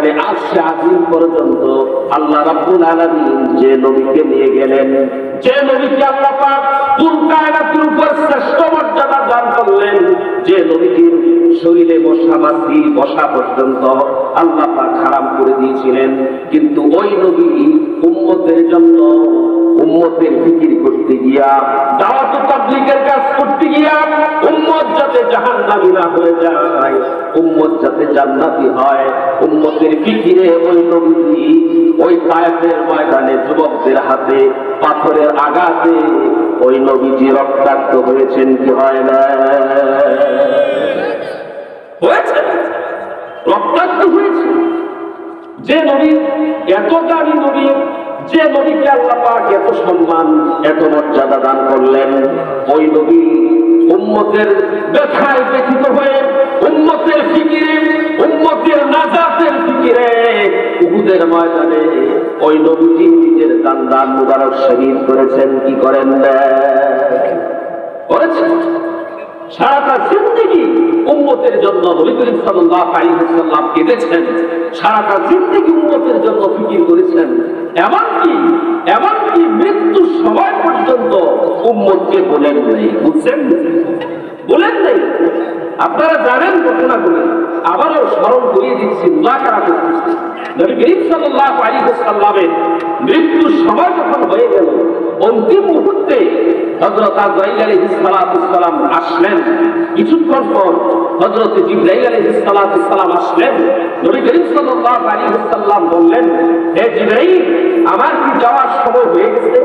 একেবারে আরশে আজিম পর্যন্ত আল্লাহ রাব্বুল আলামিন যে নবীকে নিয়ে গেলেন, যে নবীকে আল্লাহ পাক পুরো কায়নাতের উপর শ্রেষ্ঠ মর্যাদা দান করলেন, যে নবীর শরীরে বসা মাছি বসা পর্যন্ত আল্লাহ পাক হারাম করে দিয়েছিলেন, কিন্তু ওই নবী উম্মতের জন্য উম্মতের ফিকির করতে গিয়া, দাওয়াত ও তাবলীগের কাজ করতে গিয়া উম্মত যাতে জাহান্নামী না হয়ে যায়, উম্মত যাতে জান্নাতি হয়, উম্মতের ফিকিরে ওই নবী ওই তায়েফের ময়দানে যুবকদের হাতে পাথরের আঘাতে ওই নবীজি রক্তাক্ত হয়েছেন কি হয় না? হয়েছে, রক্তাক্ত হয়েছে। যে নবী এত দামি নবী, যে নবীকে আল্লাহ পাক এত সম্মান এত মর্যাদা দান করলেন, ওই নবী উম্মতের ব্যথায় ব্যথিত হয়ে উম্মতের ফিকিরে, উম্মতের নাজাতের ফিকিরে উহুদের ময়দানে ওই নবীজি নিজের দান মুবারক শহীদ করেছেন কি করেন না? করেছেন। সারাটা জিন্দেগি উম্মতের জন্য নবী করিম সাল্লাল্লাহু আলাইহি ওয়াসাল্লাম কেঁদেছেন, সারাটা জিন্দেগি উম্মতের জন্য ফিকির করেছেন। এমনকি মৃত্যুর সময় পর্যন্ত উম্মতকে বলেন নাই, বুঝছেন? বলেন নাই। আপনারা জানেন ঘটনাগুলো, আবারও স্মরণ করিয়ে দিচ্ছি, মুযাকারা করতেছি। নবী করিম সাল্লাল্লাহু আলাইহি ওয়াসাল্লামের মৃত্যুর সময় যখন হয়ে গেল, অন্তিম মুহূর্তে হযরত আজরাইল আলাইহিস সালাম আসলেন। কিছুক্ষণ পর হযরত জিবরাইল আলাইহিস সালাম আসলেন। নবী করিম সাল্লাল্লাহু আলাইহি ওয়াসাল্লাম বললেন, হে জিবরাইল, আমার কি যাওয়ার সময় হয়ে গেছে?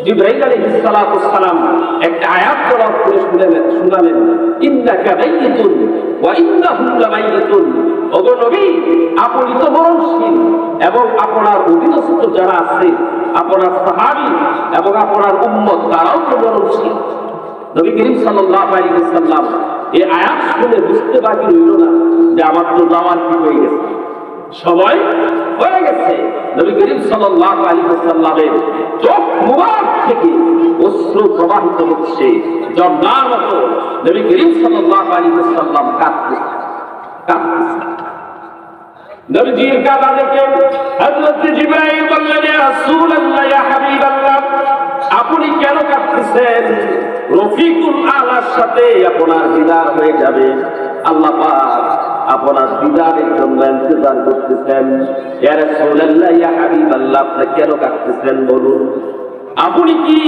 জিবরাইল আলাইহিস সালাম একটা আয়াত তেলাওয়াত করে শুনালেন, ইন্নাকা মাইয়িতুন ওয়া ইন্নাহুম লামাইয়িতুন। ওগো নবী, আপনি তো মরণশীল এবং আপনার অধীনস্থ যারা আছে, আপনার সাহাবী এবং আপনার উম্মত, তারাও তো মরণশীল। নবী করিম সাল্লাল্লাহু আলাইহি ওয়াসাল্লাম এই আয়াত শুনে বুঝতে বাকি রইল না যে আমার তো যাওয়ার কি হয়ে গেছে, সময় হয়ে গেছে। নবী করিম সাল্লাল্লাহু আলাইহি ওয়াসাল্লামের চোখ মুবারক থেকে অশ্রু প্রবাহিত হচ্ছে ঝর্ণার মতো। নবী করিম সাল্লাল্লাহু আলাইহি ওয়াসাল্লাম কাঁদতেছেন। নবীজির কাঁদা দেখে হযরত জিবরাইল বললেন, ইয়া রাসূলুল্লাহ, ইয়া হাবিবাল্লাহ, আপনি কেন কাঁদতেছেন? রফিকুল আলার সাথে আপনার দিদার হয়ে যাবে, আল্লাহ পাক আপনার দিদারের জন্য ইন্তজার করতেছেন। ইয়া রাসূলুল্লাহ, ইয়া হাবিবাল্লাহ, আপনি কেন কাঁদতেছেন বলুন? আপনি কি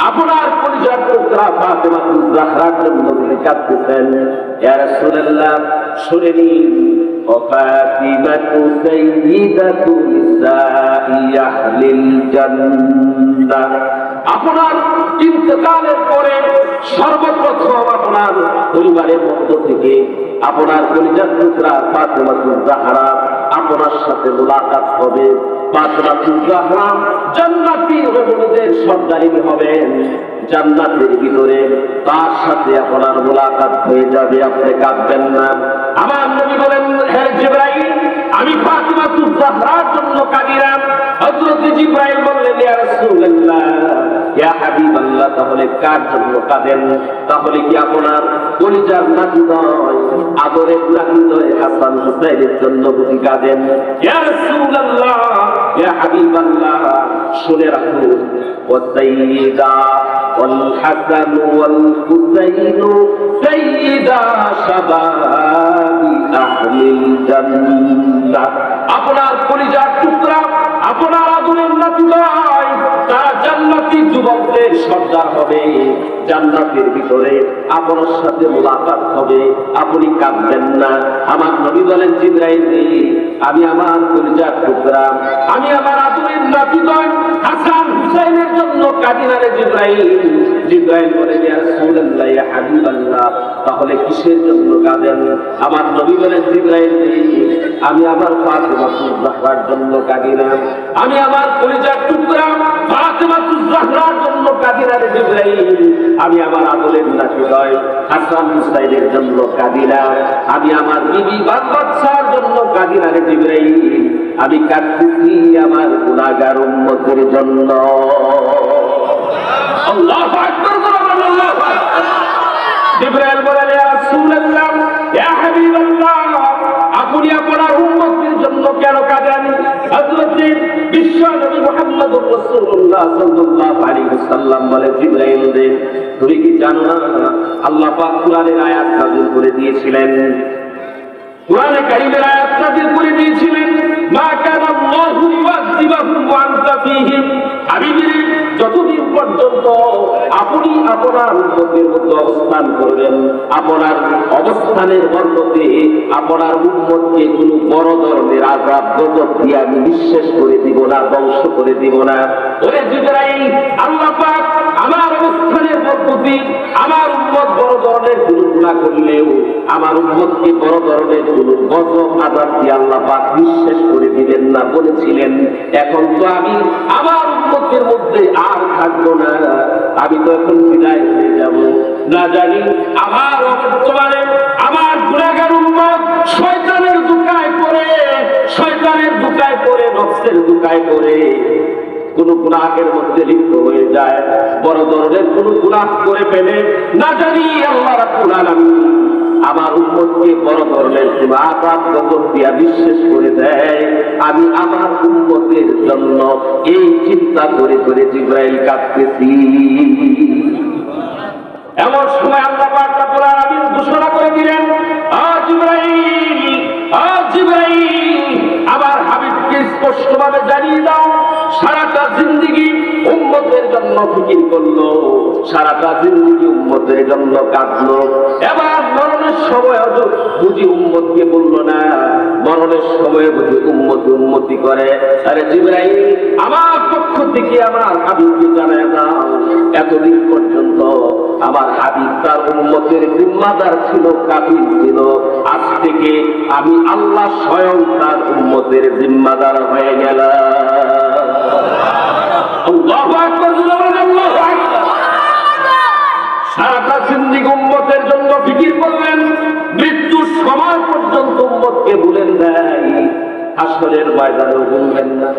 আপনার পরিচয় টুকরা ফাতেমাতুজ জাহরার জন্য কাঁদতেছেন? ইয়া রাসূলুল্লাহ, শুনে নিন, ফাতিমাতু সাইয়্যিদাতু নিসাই আহলিল জান্নাহ। আপনার ইন্তেকালের পরে সর্বপ্রথম আপনার পরিবারের মধ্য থেকে আপনার পরিচয় টুকরা ফাতেমাতুজ জাহরা আপনার সাথে মুলাকাত হবে। ফাতেমাতুজ জাহরা জান্নাতি রমণীদের সর্দারিনী হবেন। জান্নাতের ভিতরে তার সাথে আপনার মুলাকাত হয়ে যাবে, আপনি কাঁদবেন না। আমার নবী বলেন, হে জিবরাইল, আমি ফাতিমাতুজ জাহরার জন্য কাঁদি না। হযরত জিবরাইল বললেন, ইয়া রাসূলুল্লাহ, ইয়া হাবিবাল্লাহ, তাহলে কার জন্য কাঁদেন? তাহলে কি আপনার কলিজার নাতি নয়, আদরের নাতি নয়, হাসান হুসাইনের জন্য বুঝি কাঁদেন? ইয়া রাসূলুল্লাহ, ইয়া হাবিবাল্লাহ, শুনে রাখুন, ওয়াসাইয়্যিদা ওয়াল হাসান ওয়াল হুসাইন সাইয়্যিদা শাবাবি আহলিল জান্নাহ। আপনার কলিজার টুকরা, আপনার আদরের নাতি নয়, তারা জান্নাতি যুবকদের সর্দার হবে। জান্নাতের ভিতরে আপনার সাথে মুলাকাত হবে, আপনি কাঁদবেন না। আমার নবী বলেন, জিবরাইল, আমি আমার কলিজার টুকরা, আমি আমার আদরের নাতি নয়, হাসান হুসাইনের জন্য কাঁদি না রে জিবরাইল। জিবরাইল বলেন, ইয়া রাসূলুল্লাহ, ইয়া হাবিবাল্লাহ, তাহলে কিসের জন্য কাঁদেন? আমার নবী বলেন, জিবরাইল, আমি আমার ফাতিমাতুজ জাহরার জন্য কাঁদি না, আমি আমার কলিজার টুকরা ফাতিমাতুজ জাহরার জন্য কাঁদি না রে জিবরাইল। আমি আমার আদরের নাতি নয়, হাসান হুসাইনের জন্য কাঁদি না, আমি আমার বিবি বাচ্চার জন্য কাঁদি না রে জিবরাইল। আমি কাঁদতেছি আমার গুনাহগার উম্মতের জন্য। আল্লাহু আকবার, আল্লাহু আকবার। জিবরাইল বলেন, ইয়া রাসূলুল্লাহ, ইয়া হাবিবাল্লাহ, আপনি আপনার উম্মতের জন্য বিশ্ব নবী মুহাম্মদুর রাসূলুল্লাহ সাল্লাল্লাহু আলাইহি ওয়াসাল্লাম বলে, জিবরাইল রে, তুমি কি জানো না আল্লাহ পাক কুরআনের আয়াত নাযিল করে দিয়েছিলেন, কুরআনে কারীমের আয়াত নাযিল করে দিয়েছিলেন, মা কানা আল্লাহু লিউআযিবাহুম ওয়া আনতা ফীহিম, হাবিবি যতদিন পর্যন্ত আপনি আপনার উম্মতের মধ্যে অবস্থান করবেন, আপনার অবস্থানের বরকতে আপনার উম্মতকে কোনো বড় ধরনের আযাব গজব দিয়ে আমি নিঃশেষ করে দিব না, ধ্বংস করে দিব না। ওরে জিবরাইল, আল্লাহ পাক আমার অবস্থানের বরকতে আমার উম্মত বড় ধরনের কোনো গুনাহ করলেও আমার উম্মতকে বড় ধরনের কোনো গজব আযাব দিয়ে আল্লাহ পাক নিঃশেষ করে দিবেন না বলেছিলেন। এখন তো আমি আমার উম্মতের মধ্যে আর থাকবো না, আমি তো এখন বিদায় হয়ে যাব। না জানি আমার বর্তমানে আমার গুনাহগার উম্মত শয়তানের দুকায় পড়ে, শয়তানের দুকায় পড়ে, নফসের দুকায় পড়ে কোন গুনাহের মধ্যে লিপ্ত হয়ে যায়, বড় ধরনের কোন গুনাহ করে ফেলে, না জানি আল্লাহ রাব্বুল আলামিন আমার উম্মতকে বড় ধরনের আযাব গজব দিয়া নিঃশেষ করে দেয়। আমি আমার উম্মতের জন্য এই চিন্তা করে করে জিবরাইল কাঁদতেছি। এমন সময় আল্লাহ পাক রব্বুল আলামিন ঘোষণা করে দিলেন, জিবরাইল, জিবরাইল, আমার হাবিবকে স্পষ্টভাবে জানিয়ে দাও, সারাটা জিন্দেগি উম্মতের জন্য ফিকির করলো, সারাটা জিন্দেগি উম্মতের জন্য কাঁদলো, এবার মরণের সময় বুঝি উম্মতকে বললো না, মরণের সময় বুঝি উম্মতি করে। আরে জিবরাইল, আমার পক্ষ থেকে আমার হাবিবকে জানায় দাও, এতদিন পর্যন্ত আমার হাবিব তার উম্মতের জিম্মাদার ছিল, কাফির ছিল, আজ থেকে আমি আল্লাহ স্বয়ং তার উম্মতের জিম্মাদার হয়ে গেলাম। আল্লাহু আকবার, আল্লাহু আকবার। সারাটা জিন্দেগি উম্মতের জন্য ফিকির করলেন, মৃত্যুর সময় পর্যন্ত উম্মতকে ভুলেন নাই, হাসরের ময়দানেও ভুলবেন না।